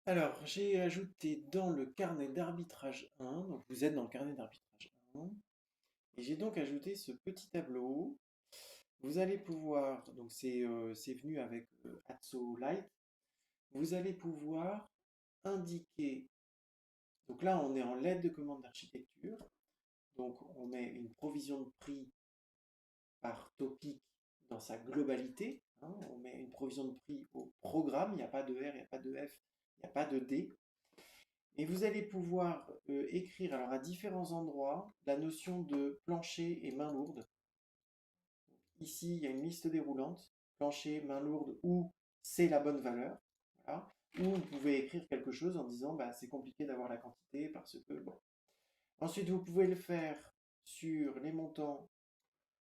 Alors, j'ai ajouté dans le carnet d'arbitrage 1, donc vous êtes dans le carnet d'arbitrage 1, et j'ai donc ajouté ce petit tableau. Vous allez pouvoir, donc c'est venu avec Atso Lite, vous allez pouvoir indiquer, donc là on est en lettre de commande d'architecture, donc on met une provision de prix par topic dans sa globalité, hein, on met une provision de prix au programme, il n'y a pas de R, il n'y a pas de F, il n'y a pas de D. Et vous allez pouvoir écrire alors à différents endroits la notion de plancher et main lourde. Ici, il y a une liste déroulante, plancher, main lourde, ou c'est la bonne valeur. Voilà. Ou vous pouvez écrire quelque chose en disant bah, c'est compliqué d'avoir la quantité parce que bon. Ensuite, vous pouvez le faire sur les montants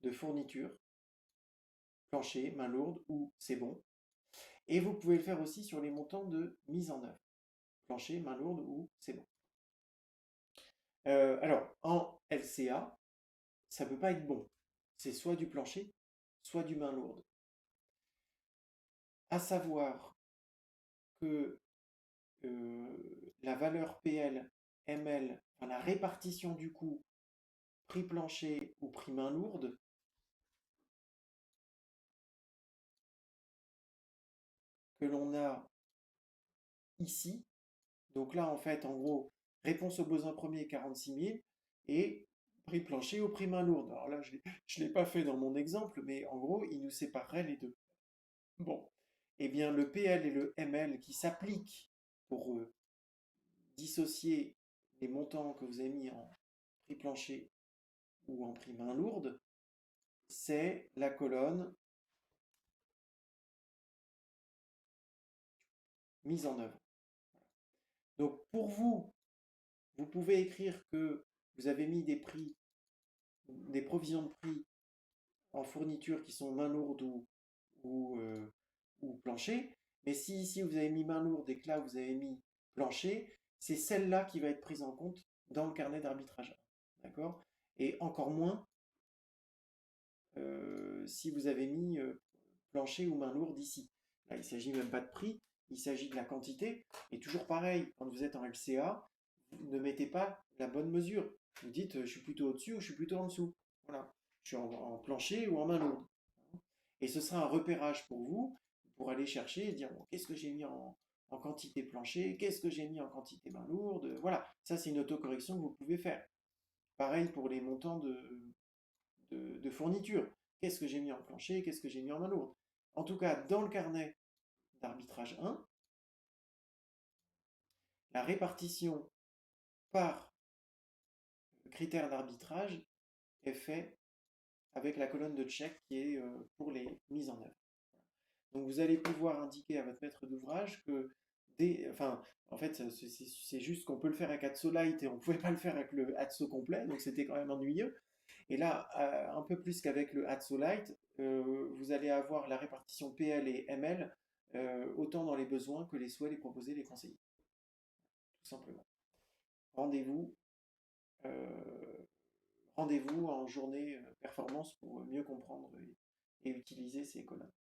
de fourniture, plancher, main lourde, ou c'est bon. Et vous pouvez le faire aussi sur les montants de mise en œuvre, plancher, main lourde, ou c'est bon. Alors, en LCA, ça ne peut pas être bon. C'est soit du plancher, soit du main lourde. À savoir que la valeur PL, ML, enfin, la répartition du coût, prix plancher ou prix main lourde, que l'on a ici. Donc là, en fait, en gros, réponse aux besoins premiers 46 000 et prix plancher ou prix main lourde. Alors là, je ne l'ai pas fait dans mon exemple, mais en gros, il nous séparerait les deux. Bon, eh bien, le PL et le ML qui s'appliquent pour dissocier les montants que vous avez mis en prix plancher ou en prix main lourde, c'est la colonne mise en œuvre. Donc pour vous, vous pouvez écrire que vous avez mis des prix, des provisions de prix en fourniture qui sont main lourde ou, euh, ou plancher. Mais si ici vous avez mis main lourde et que là vous avez mis plancher, c'est celle-là qui va être prise en compte dans le carnet d'arbitrage. D'accord? Et encore moins si vous avez mis plancher ou main lourde ici. Là, il ne s'agit même pas de prix, il s'agit de la quantité. Et toujours pareil, quand vous êtes en LCA, vous ne mettez pas la bonne mesure. Vous dites, je suis plutôt au-dessus ou je suis plutôt en dessous. Voilà. Je suis en plancher ou en main lourde. Et ce sera un repérage pour vous, pour aller chercher et dire, bon, qu'est-ce que j'ai mis en quantité plancher, qu'est-ce que j'ai mis en quantité main lourde. Voilà, ça c'est une autocorrection que vous pouvez faire. Pareil pour les montants de fourniture. Qu'est-ce que j'ai mis en plancher, qu'est-ce que j'ai mis en main lourde. En tout cas, dans le carnet d'arbitrage 1, la répartition par critère d'arbitrage est faite avec la colonne de check qui est pour les mises en œuvre. Donc vous allez pouvoir indiquer à votre maître d'ouvrage que enfin, en fait, c'est juste qu'on peut le faire avec Atso Lite et on ne pouvait pas le faire avec le Atso complet, donc c'était quand même ennuyeux. Et là, un peu plus qu'avec le Atso Lite, vous allez avoir la répartition PL et ML autant dans les besoins que les souhaits, les proposés, les conseillers, tout simplement. Rendez-vous euh, rendez-vous en journée performance pour mieux comprendre et utiliser ces colonnes.